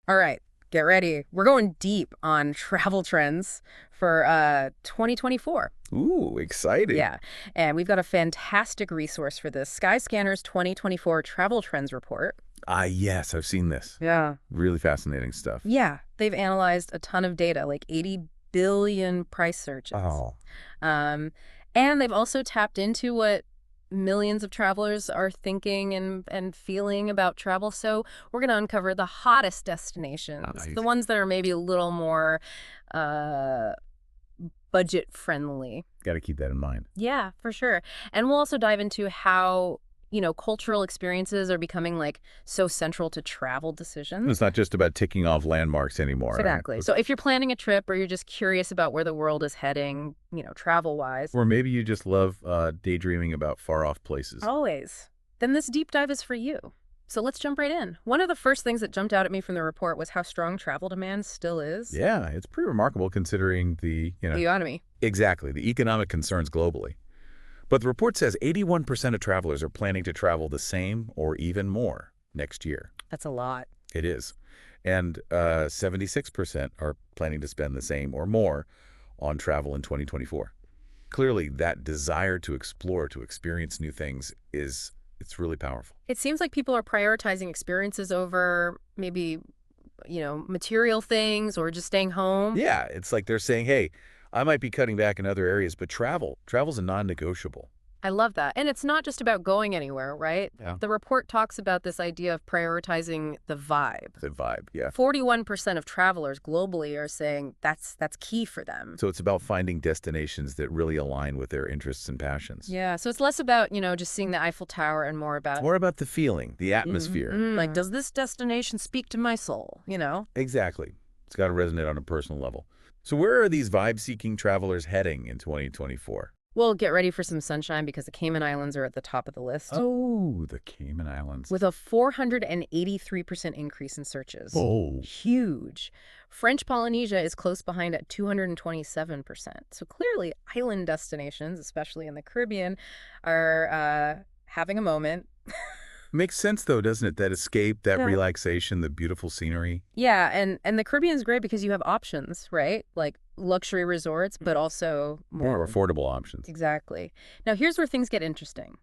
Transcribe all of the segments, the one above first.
All right, get ready. We're going deep on travel trends for 2024. Ooh, exciting. Yeah, and we've got a fantastic resource for this, Skyscanner's 2024 Travel Trends Report. Ah, yes, I've seen this. Yeah. Really fascinating stuff. Yeah, they've analyzed a ton of data, like 80 billion price searches. Oh, Um, and they've also tapped into what millions of travelers are thinking and feeling about travel. So we're going to uncover the hottest destinations, I the ones that are maybe a little more uh, budget friendly. got to keep that in mind. Yeah, for sure. And we'll also dive into how, cultural experiences are becoming like so central to travel decisions. It's not just about ticking off landmarks anymore, right? Exactly. So if you're planning a trip or you're just curious about where the world is heading, travel-wise, Or maybe you just love daydreaming about far-off places. always, then this deep dive is for you. So let's jump right in. One of the first things that jumped out at me from the report was how strong travel demand still is. Yeah, it's pretty remarkable considering The economy. exactly, the economic concerns globally. But the report says 81% of travelers are planning to travel the same or even more next year. That's a lot. It is. And 76% are planning to spend the same or more on travel in 2024. Clearly, that desire to explore, to experience new things it's really powerful. It seems like people are prioritizing experiences over maybe, material things or just staying home. Yeah, it's like they're saying, hey, I might be cutting back in other areas, but travel's a non-negotiable. I love that. And it's not just about going anywhere, right? Yeah. The report talks about this idea of prioritizing the vibe. The vibe, yeah. 41% of travelers globally are saying that's key for them. So it's about finding destinations that really align with their interests and passions. Yeah, so it's less about, just seeing the Eiffel Tower and more It's about more about the feeling, the atmosphere. like, does this destination speak to my soul? Exactly. It's got to resonate on a personal level. So where are these vibe-seeking travelers heading in 2024? Well, get ready for some sunshine because the Cayman Islands are at the top of the list. Oh, the Cayman Islands. With a 483% increase in searches. Oh. Huge. French Polynesia is close behind at 227%. So clearly, island destinations, especially in the Caribbean, are having a moment. Makes sense, though, doesn't it? That escape, that Yeah. relaxation, the beautiful scenery. Yeah, and the Caribbean is great because you have options, right? Like luxury resorts, but also More more. affordable options. Exactly. Now, here's where things get interesting.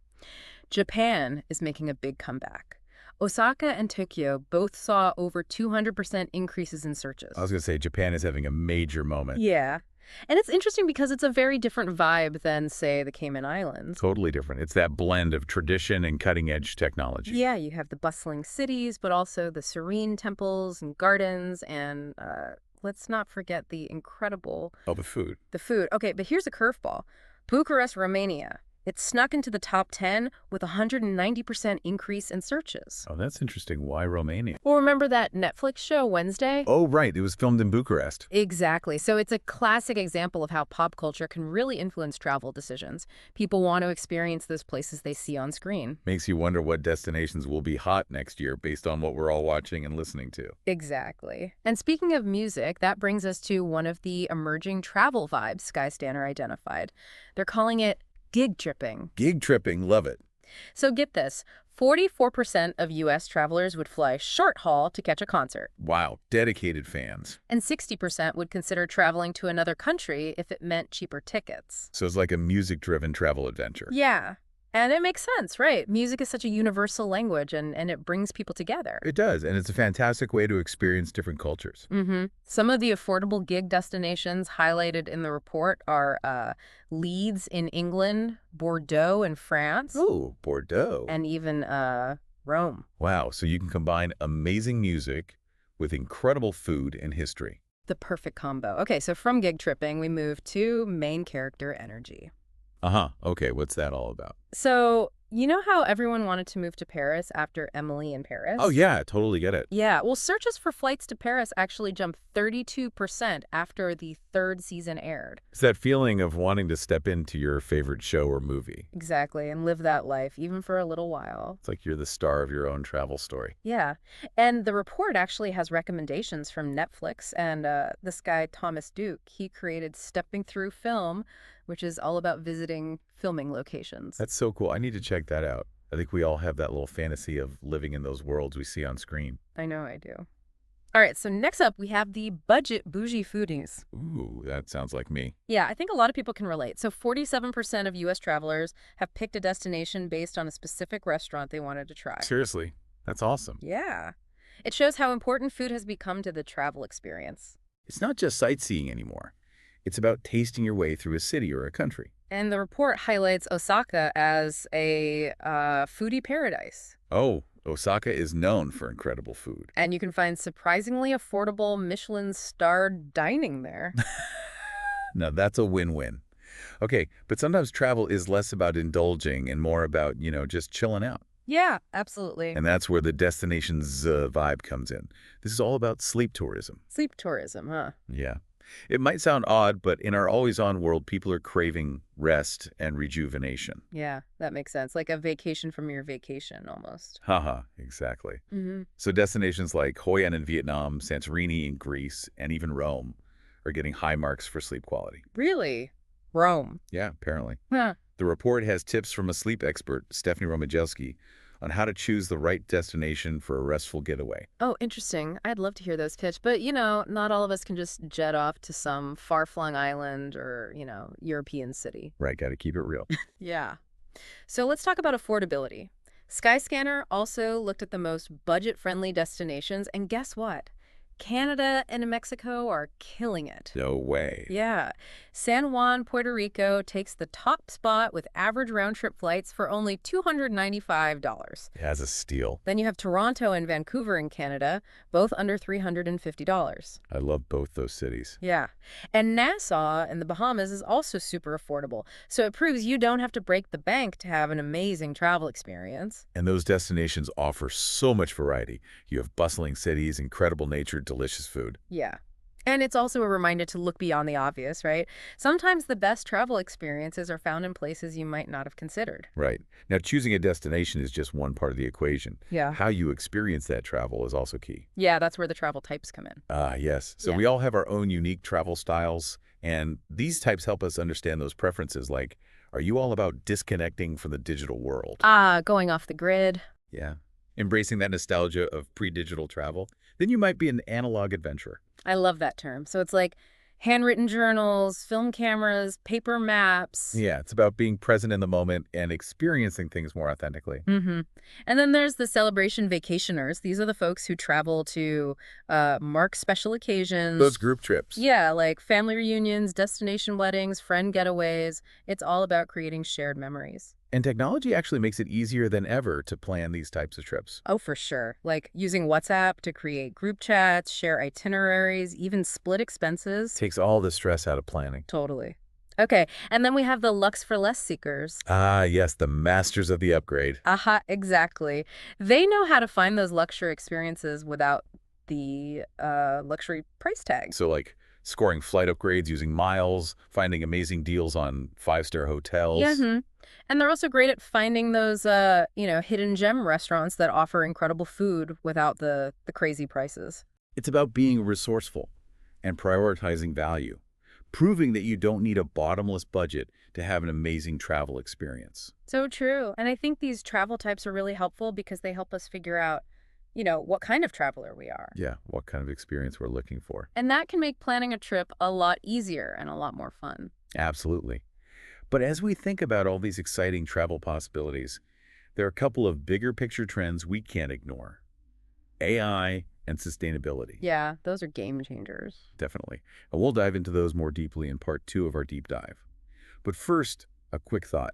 Japan is making a big comeback. Osaka and Tokyo both saw over 200% increases in searches. I was going to say Japan is having a major moment. Yeah. And it's interesting because it's a very different vibe than, say, the Cayman Islands. Totally different. It's that blend of tradition and cutting-edge technology. Yeah, you have the bustling cities, but also the serene temples and gardens, and let's not forget the incredible... Oh, the food. The food. Okay, but here's a curveball. Bucharest, Romania. It snuck into the top 10 with a 190% increase in searches. Oh, that's interesting. Why Romania? Well, remember that Netflix show, Wednesday? Oh, right. It was filmed in Bucharest. Exactly. So it's a classic example of how pop culture can really influence travel decisions. People want to experience those places they see on screen. Makes you wonder what destinations will be hot next year based on what we're all watching and listening to. Exactly. And speaking of music, that brings us to one of the emerging travel vibes Skyscanner identified. They're calling it gig tripping. Gig tripping, love it. So get this, 44% of U.S. travelers would fly short haul to catch a concert, Wow, dedicated fans. and 60% would consider traveling to another country if it meant cheaper tickets. So it's like a music-driven travel adventure. Yeah, and it makes sense, right? Music is such a universal language, and it brings people together. It does, and it's a fantastic way to experience different cultures. Some of the affordable gig destinations highlighted in the report are Leeds in England, Bordeaux in France, Oh, Bordeaux. and even Rome. Wow, so you can combine amazing music with incredible food and history. The perfect combo. Okay, so from gig tripping, we move to main character energy. Uh-huh. Okay, what's that all about? So, you know how everyone wanted to move to Paris after Emily in Paris? Oh, yeah, I totally get it. Yeah, well, searches for flights to Paris actually jumped 32% after the third season aired. It's that feeling of wanting to step into your favorite show or movie. Exactly, and live that life, even for a little while. It's like you're the star of your own travel story. Yeah, and the report actually has recommendations from Netflix, and this guy, Thomas Duke, he created Stepping Through Film, which is all about visiting filming locations. That's so cool. I need to check that out. I think we all have that little fantasy of living in those worlds we see on screen. I know I do. All right, so next up, we have the budget bougie foodies. Ooh, that sounds like me. Yeah, I think a lot of people can relate. So 47% of U.S. travelers have picked a destination based on a specific restaurant they wanted to try. Seriously, that's awesome. Yeah. It shows how important food has become to the travel experience. It's not just sightseeing anymore. It's about tasting your way through a city or a country. And the report highlights Osaka as a foodie paradise. Oh, Osaka is known for incredible food. And you can find surprisingly affordable Michelin-starred dining there. Now, that's a win-win. Okay, but sometimes travel is less about indulging and more about, just chilling out. Yeah, absolutely. And that's where the destination's vibe comes in. This is all about sleep tourism. Sleep tourism, huh? Yeah. It might sound odd, but in our always-on world, people are craving rest and rejuvenation. Yeah, that makes sense. Like a vacation from your vacation, almost. Haha, exactly. Hmm. So destinations like Hoi An in Vietnam, Santorini in Greece, and even Rome are getting high marks for sleep quality. Really? Rome. Yeah, apparently. Huh. The report has tips from a sleep expert, Stephanie Romajelski, on how to choose the right destination for a restful getaway. Oh, interesting. I'd love to hear those tips. But, not all of us can just jet off to some far-flung island or, European city. Right, got to keep it real. Yeah. So let's talk about affordability. Skyscanner also looked at the most budget-friendly destinations, and guess what? Canada and Mexico are killing it. No way. Yeah. San Juan, Puerto Rico takes the top spot with average round-trip flights for only $295. It has a steal. Then you have Toronto and Vancouver in Canada, both under $350. I love both those cities. Yeah. And Nassau in the Bahamas is also super affordable. So it proves you don't have to break the bank to have an amazing travel experience. And those destinations offer so much variety. You have bustling cities, incredible nature, delicious food. Yeah. And it's also a reminder to look beyond the obvious, right? Sometimes the best travel experiences are found in places you might not have considered. Right. Now, choosing a destination is just one part of the equation. Yeah. How you experience that travel is also key. Yeah, that's where the travel types come in. Ah, yes. So Yeah. we all have our own unique travel styles, and these types help us understand those preferences. Like, are you all about disconnecting from the digital world? Going off the grid. Yeah. Embracing that nostalgia of pre-digital travel? Then you might be an analog adventurer. I love that term. So it's like handwritten journals, film cameras, paper maps. Yeah, it's about being present in the moment and experiencing things more authentically. Mm-hmm. And then there's the celebration vacationers. These are the folks who travel to mark special occasions. Those group trips. Yeah, like family reunions, destination weddings, friend getaways. It's all about creating shared memories. And technology actually makes it easier than ever to plan these types of trips. Oh, for sure. Like using WhatsApp to create group chats, share itineraries, even split expenses. Takes all the stress out of planning. Totally. Okay, and then we have the Lux for Less seekers. Ah, yes, the masters of the upgrade. Aha, exactly. They know how to find those luxury experiences without the luxury price tag. So like scoring flight upgrades using miles, finding amazing deals on five-star hotels. Yeah, and they're also great at finding those, hidden gem restaurants that offer incredible food without the crazy prices. It's about being resourceful and prioritizing value, proving that you don't need a bottomless budget to have an amazing travel experience. So true. And I think these travel types are really helpful because they help us figure out, what kind of traveler we are. Yeah, what kind of experience we're looking for. And that can make planning a trip a lot easier and a lot more fun. Absolutely. But as we think about all these exciting travel possibilities, there are a couple of bigger picture trends we can't ignore. AI and sustainability. Yeah, those are game changers. Definitely. And we'll dive into those more deeply in part 2 of our deep dive. But first, a quick thought.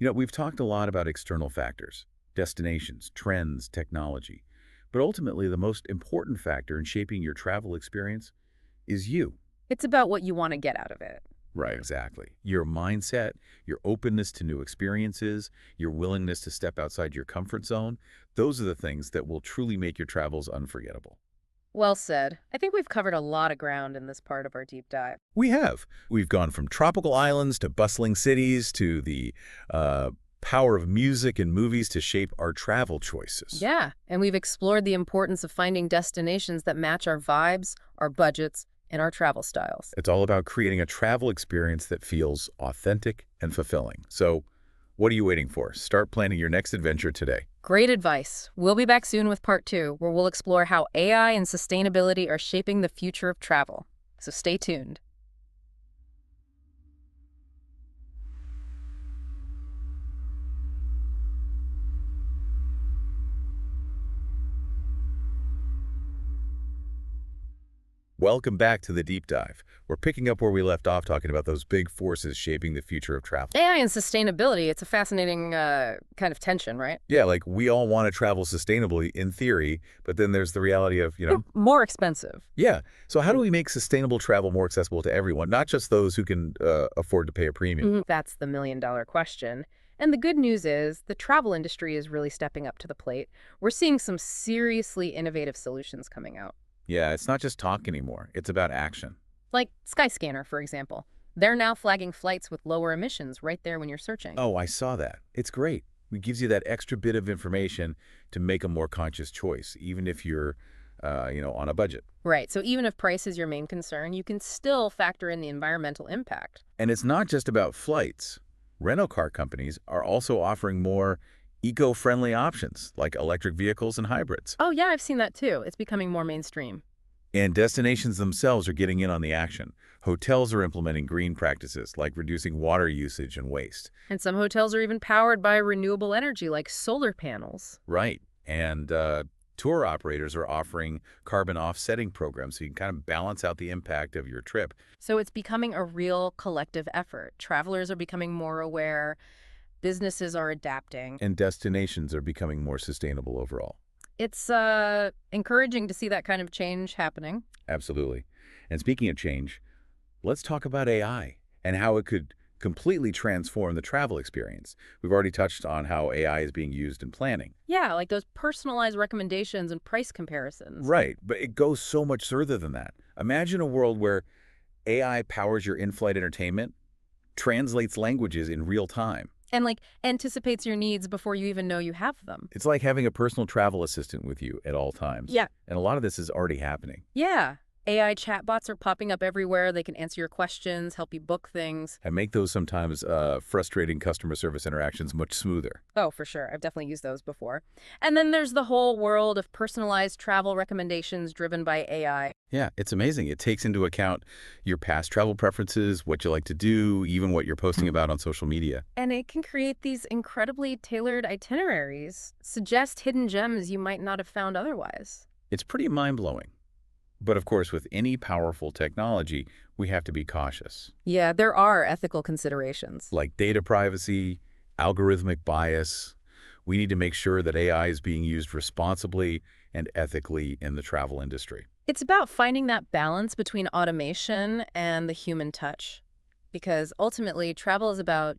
We've talked a lot about external factors, destinations, trends, technology. But ultimately, the most important factor in shaping your travel experience is you. It's about what you want to get out of it. Right, exactly. Your mindset, your openness to new experiences, your willingness to step outside your comfort zone, those are the things that will truly make your travels unforgettable. Well said. I think we've covered a lot of ground in this part of our deep dive. We have. We've gone from tropical islands to bustling cities to the power of music and movies to shape our travel choices. Yeah, and we've explored the importance of finding destinations that match our vibes, our budgets, and our travel styles. It's all about creating a travel experience that feels authentic and fulfilling. So, what are you waiting for? Start planning your next adventure today. Great advice. We'll be back soon with part 2, where we'll explore how AI and sustainability are shaping the future of travel. So stay tuned. Welcome back to the deep dive. We're picking up where we left off talking about those big forces shaping the future of travel. AI and sustainability, it's a fascinating kind of tension, right? Yeah, like we all want to travel sustainably in theory, but then there's the reality of, More expensive. yeah. So how do we make sustainable travel more accessible to everyone, not just those who can afford to pay a premium? That's the million-dollar question. And the good news is the travel industry is really stepping up to the plate. We're seeing some seriously innovative solutions coming out. Yeah, it's not just talk anymore. It's about action. Like Skyscanner, for example. They're now flagging flights with lower emissions right there when you're searching. Oh, I saw that. It's great. It gives you that extra bit of information to make a more conscious choice, even if you're, on a budget. Right, so even if price is your main concern, you can still factor in the environmental impact. And it's not just about flights. Rental car companies are also offering more eco-friendly options, like electric vehicles and hybrids. Oh yeah, I've seen that too. It's becoming more mainstream. And destinations themselves are getting in on the action. Hotels are implementing green practices, like reducing water usage and waste. And some hotels are even powered by renewable energy, like solar panels. Right. And tour operators are offering carbon offsetting programs so you can kind of balance out the impact of your trip. So it's becoming a real collective effort. Travelers are becoming more aware, businesses are adapting. And destinations are becoming more sustainable overall. It's encouraging to see that kind of change happening. Absolutely. And speaking of change, let's talk about AI and how it could completely transform the travel experience. We've already touched on how AI is being used in planning. Yeah, like those personalized recommendations and price comparisons. Right, but it goes so much further than that. Imagine a world where AI powers your in-flight entertainment, translates languages in real time. And like anticipates your needs before you even know you have them. It's like having a personal travel assistant with you at all times. Yeah. And a lot of this is already happening. Yeah. AI chatbots are popping up everywhere. They can answer your questions, help you book things. And make those sometimes frustrating customer service interactions much smoother. Oh, for sure. I've definitely used those before. And then there's the whole world of personalized travel recommendations driven by AI. Yeah, it's amazing. It takes into account your past travel preferences, what you like to do, even what you're posting about on social media. And it can create these incredibly tailored itineraries, suggest hidden gems you might not have found otherwise. It's pretty mind-blowing. But of course, with any powerful technology, we have to be cautious. Yeah, there are ethical considerations. Like data privacy, algorithmic bias. We need to make sure that AI is being used responsibly and ethically in the travel industry. It's about finding that balance between automation and the human touch. Because ultimately, travel is about,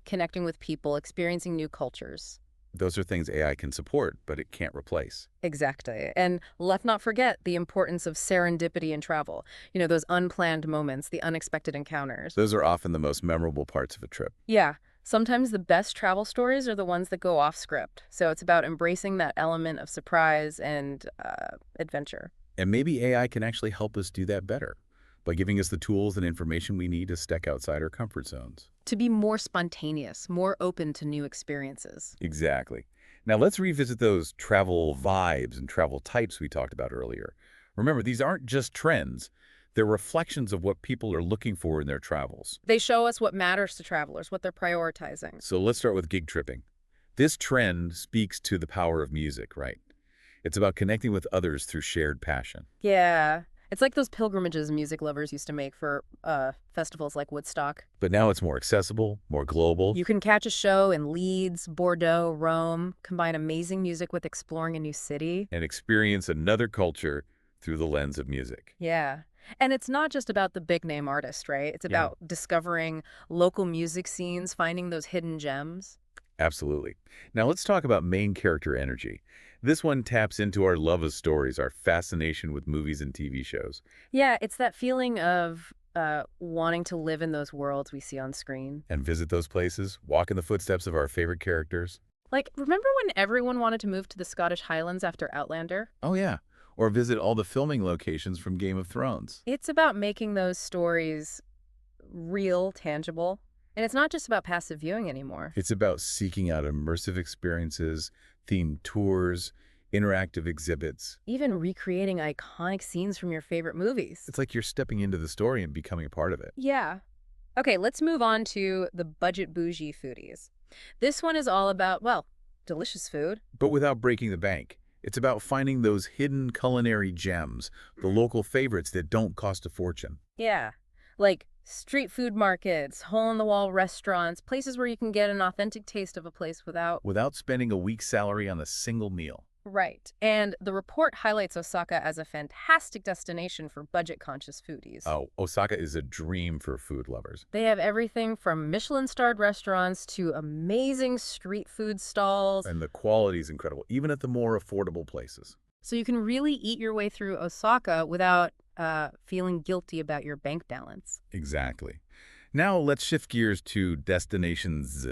connecting with people, experiencing new cultures. Those are things AI can support, but it can't replace. Exactly. And let's not forget the importance of serendipity in travel. Those unplanned moments, the unexpected encounters. Those are often the most memorable parts of a trip. Yeah. Sometimes the best travel stories are the ones that go off script. So it's about embracing that element of surprise and adventure. And maybe AI can actually help us do that better by giving us the tools and information we need to step outside our comfort zones. To be more spontaneous, more open to new experiences. Exactly. Now let's revisit those travel vibes and travel types we talked about earlier. Remember, these aren't just trends. They're reflections of what people are looking for in their travels. They show us what matters to travelers, what they're prioritizing. So let's start with gig tripping. This trend speaks to the power of music, right? It's about connecting with others through shared passion. Yeah. It's like those pilgrimages music lovers used to make for festivals like Woodstock. But now it's more accessible, more global. You can catch a show in Leeds, Bordeaux, Rome, combine amazing music with exploring a new city. And experience another culture through the lens of music. Yeah. And it's not just about the big name artist, right? It's about discovering local music scenes, finding those hidden gems. Absolutely. Now let's talk about main character energy. This one taps into our love of stories, our fascination with movies and TV shows. Yeah, it's that feeling of wanting to live in those worlds we see on screen. And visit those places, walk in the footsteps of our favorite characters. Like, remember when everyone wanted to move to the Scottish Highlands after Outlander? Oh yeah, or visit all the filming locations from Game of Thrones. It's about making those stories real, tangible. And it's not just about passive viewing anymore. It's about seeking out immersive experiences, themed tours, interactive exhibits. Even recreating iconic scenes from your favorite movies. It's like you're stepping into the story and becoming a part of it. Yeah. Okay, let's move on to the budget bougie foodies. This one is all about, well, delicious food. But without breaking the bank. It's about finding those hidden culinary gems, the local favorites that don't cost a fortune. Yeah. Like street food markets, hole-in-the-wall restaurants, places where you can get an authentic taste of a place without... Without spending a week's salary on a single meal. Right. And the report highlights Osaka as a fantastic destination for budget-conscious foodies. Oh, Osaka is a dream for food lovers. They have everything from Michelin-starred restaurants to amazing street food stalls. And the quality is incredible, even at the more affordable places. So you can really eat your way through Osaka without feeling guilty about your bank balance. Exactly. Now let's shift gears to destinations.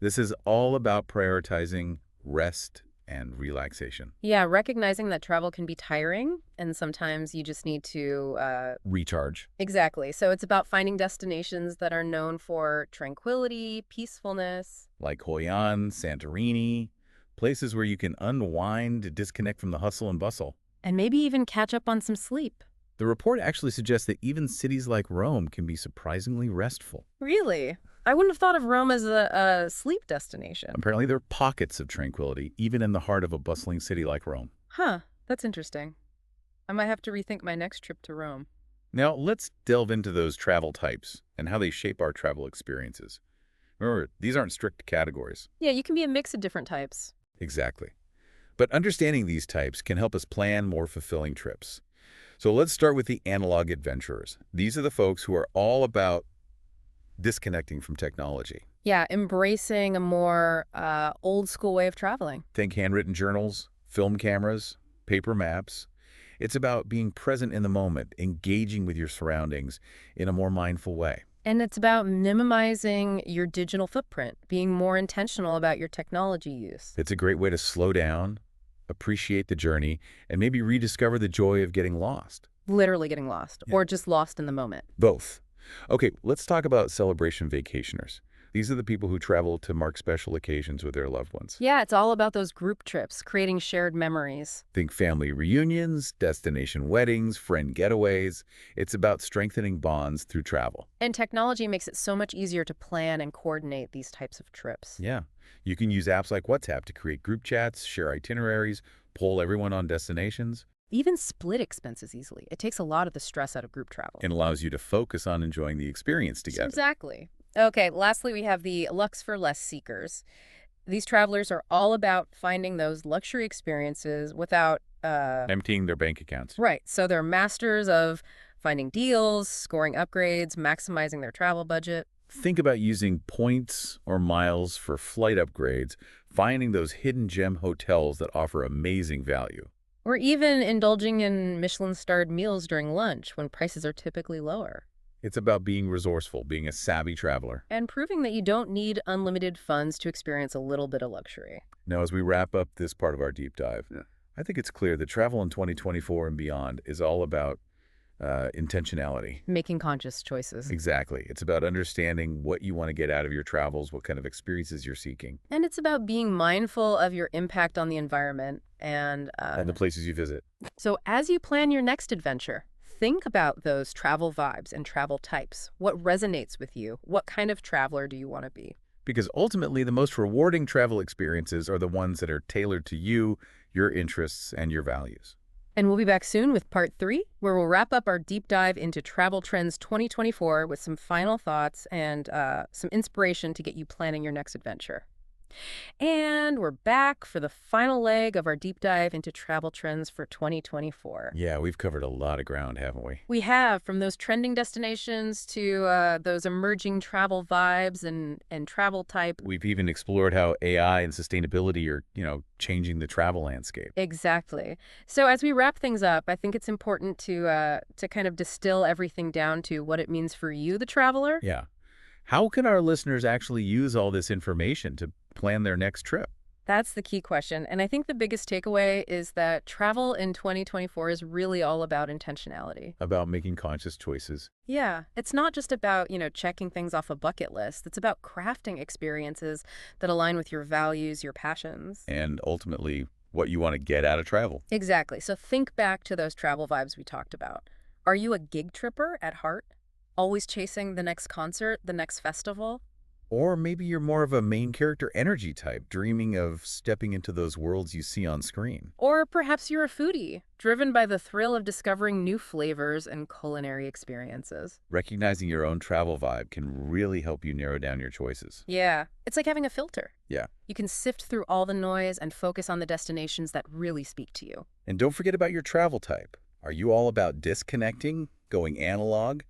This is all about prioritizing rest and relaxation. Yeah, recognizing that travel can be tiring, and sometimes you just need to... Recharge. Exactly. So it's about finding destinations that are known for tranquility, peacefulness. Like Hoi An, Santorini, places where you can unwind, disconnect from the hustle and bustle. And maybe even catch up on some sleep. The report actually suggests that even cities like Rome can be surprisingly restful. Really? I wouldn't have thought of Rome as a sleep destination. Apparently, there are pockets of tranquility, even in the heart of a bustling city like Rome. Huh, that's interesting. I might have to rethink my next trip to Rome. Now, let's delve into those travel types and how they shape our travel experiences. Remember, these aren't strict categories. Yeah, you can be a mix of different types. Exactly. But understanding these types can help us plan more fulfilling trips. So let's start with the analog adventurers. These are the folks who are all about disconnecting from technology. Yeah, embracing a more old school way of traveling. Think handwritten journals, film cameras, paper maps. It's about being present in the moment, engaging with your surroundings in a more mindful way. And it's about minimizing your digital footprint, being more intentional about your technology use. It's a great way to slow down, appreciate the journey, and maybe rediscover the joy of getting lost. Literally getting lost, Yeah. or just lost in the moment. Both. Okay, let's talk about celebration vacationers. These are the people who travel to mark special occasions with their loved ones. Yeah, it's all about those group trips, creating shared memories. Think family reunions, destination weddings, friend getaways. It's about strengthening bonds through travel. And technology makes it so much easier to plan and coordinate these types of trips. Yeah. You can use apps like WhatsApp to create group chats, share itineraries, poll everyone on destinations. Even split expenses easily. It takes a lot of the stress out of group travel. And allows you to focus on enjoying the experience together. Exactly. Okay, lastly, we have the Lux for Less seekers. These travelers are all about finding those luxury experiences without... Emptying their bank accounts. Right, so they're masters of finding deals, scoring upgrades, maximizing their travel budget. Think about using points or miles for flight upgrades, finding those hidden gem hotels that offer amazing value. Or even indulging in Michelin-starred meals during lunch when prices are typically lower. It's about being resourceful, being a savvy traveler. And proving that you don't need unlimited funds to experience a little bit of luxury. Now, as we wrap up this part of our deep dive, Yeah. I think it's clear that travel in 2024 and beyond is all about intentionality. Making conscious choices. Exactly. It's about understanding what you want to get out of your travels, what kind of experiences you're seeking, And it's about being mindful of your impact on the environment. And and the places you visit. so as you plan your next adventure, think about those travel vibes and travel types. What resonates with you? What kind of traveler do you want to be? Because ultimately, the most rewarding travel experiences are the ones that are tailored to you, your interests, and your values. And we'll be back soon with part 3, where we'll wrap up our deep dive into travel trends 2024 with some final thoughts and some inspiration to get you planning your next adventure. And we're back for the final leg of our deep dive into travel trends for 2024. Yeah, we've covered a lot of ground, haven't we? We have, from those trending destinations to those emerging travel vibes and travel type. We've even explored how AI and sustainability are, changing the travel landscape. Exactly. So as we wrap things up, I think it's important to kind of distill everything down to what it means for you, the traveler. Yeah. How can our listeners actually use all this information to plan their next trip? That's the key question. And I think the biggest takeaway is that travel in 2024 is really all about intentionality. About making conscious choices. Yeah, it's not just about, checking things off a bucket list. It's about crafting experiences that align with your values, your passions. And ultimately, what you want to get out of travel. Exactly. So think back to those travel vibes we talked about. Are you a gig tripper at heart? Always chasing the next concert, the next festival? Or maybe you're more of a main character energy type, dreaming of stepping into those worlds you see on screen. Or perhaps you're a foodie, driven by the thrill of discovering new flavors and culinary experiences. Recognizing your own travel vibe can really help you narrow down your choices. Yeah, it's like having a filter. Yeah. You can sift through all the noise and focus on the destinations that really speak to you. And don't forget about your travel type. Are you all about disconnecting, going analog?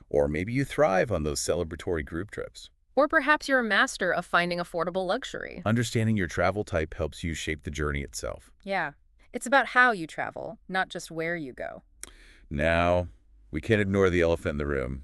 Or maybe you thrive on those celebratory group trips. Or perhaps you're a master of finding affordable luxury. Understanding your travel type helps you shape the journey itself. Yeah, it's about how you travel, not just where you go. Now, we can't ignore the elephant in the room,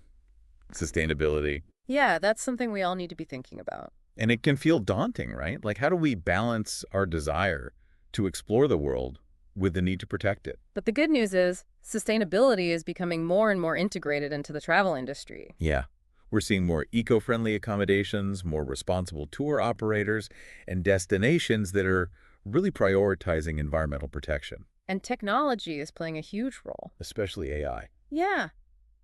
sustainability. Yeah, that's something we all need to be thinking about. And it can feel daunting, right? Like, how do we balance our desire to explore the world with the need to protect it? But the good news is, sustainability is becoming more and more integrated into the travel industry. Yeah. We're seeing more eco-friendly accommodations, more responsible tour operators, and destinations that are really prioritizing environmental protection. And technology is playing a huge role. Especially AI. Yeah.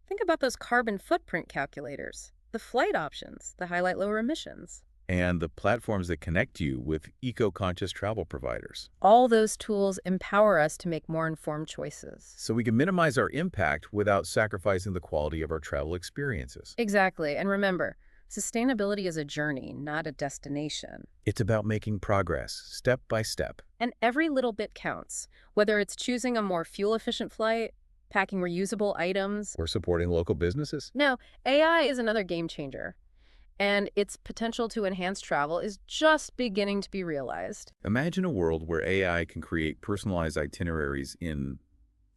Think about those carbon footprint calculators, the flight options that highlight lower emissions. And the platforms that connect you with eco-conscious travel providers. All those tools empower us to make more informed choices. So we can minimize our impact without sacrificing the quality of our travel experiences. Exactly. And remember, sustainability is a journey, not a destination. It's about making progress, step by step. And every little bit counts, whether it's choosing a more fuel-efficient flight, packing reusable items. Or supporting local businesses. No, AI is another game changer. And its potential to enhance travel is just beginning to be realized. Imagine a world where AI can create personalized itineraries in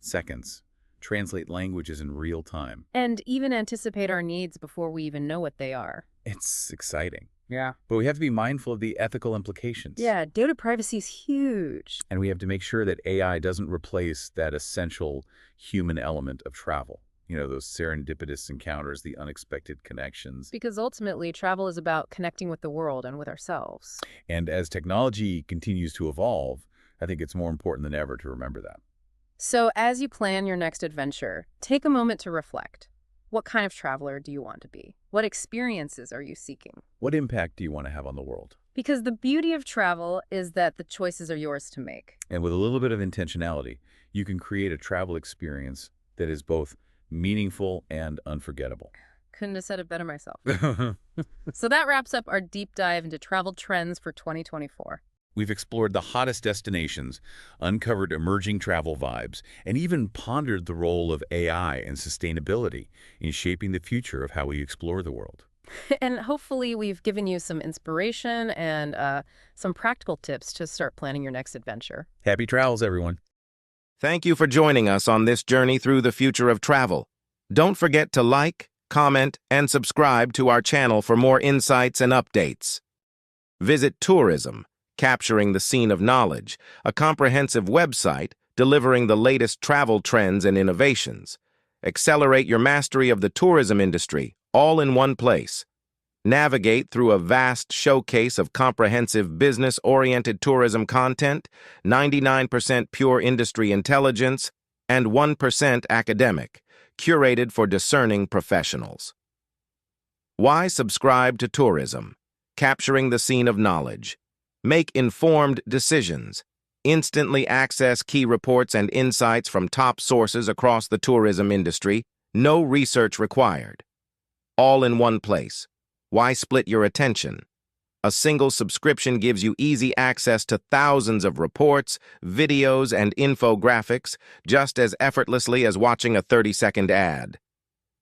seconds, translate languages in real time. And even anticipate our needs before we even know what they are. It's exciting. Yeah. But we have to be mindful of the ethical implications. Yeah, data privacy is huge. And we have to make sure that AI doesn't replace that essential human element of travel. Those serendipitous encounters, the unexpected connections. Because ultimately, travel is about connecting with the world and with ourselves. And as technology continues to evolve, I think it's more important than ever to remember that. So as you plan your next adventure, take a moment to reflect. What kind of traveler do you want to be? What experiences are you seeking? What impact do you want to have on the world? Because the beauty of travel is that the choices are yours to make. And with a little bit of intentionality, you can create a travel experience that is both meaningful and unforgettable. Couldn't have said it better myself. So that wraps up our deep dive into travel trends for 2024. We've explored the hottest destinations, uncovered emerging travel vibes, and even pondered the role of AI and sustainability in shaping the future of how we explore the world. And hopefully we've given you some inspiration and some practical tips to start planning your next adventure. Happy travels, everyone. Thank you for joining us on this journey through the future of travel. Don't forget to like, comment, and subscribe to our channel for more insights and updates. Visit Tourism, Capturing the Scene of Knowledge, a comprehensive website delivering the latest travel trends and innovations. Accelerate your mastery of the tourism industry, all in one place. Navigate through a vast showcase of comprehensive business-oriented tourism content, 99% pure industry intelligence, and 1% academic, curated for discerning professionals. Why subscribe to Tourism? Capturing the Scene of Knowledge. Make informed decisions. Instantly access key reports and insights from top sources across the tourism industry. No research required. All in one place. Why split your attention? A single subscription gives you easy access to thousands of reports, videos, and infographics just as effortlessly as watching a 30-second ad.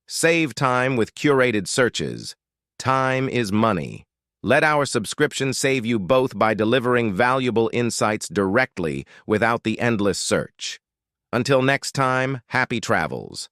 Save time with curated searches. Time is money. Let our subscription save you both by delivering valuable insights directly without the endless search. Until next time, happy travels.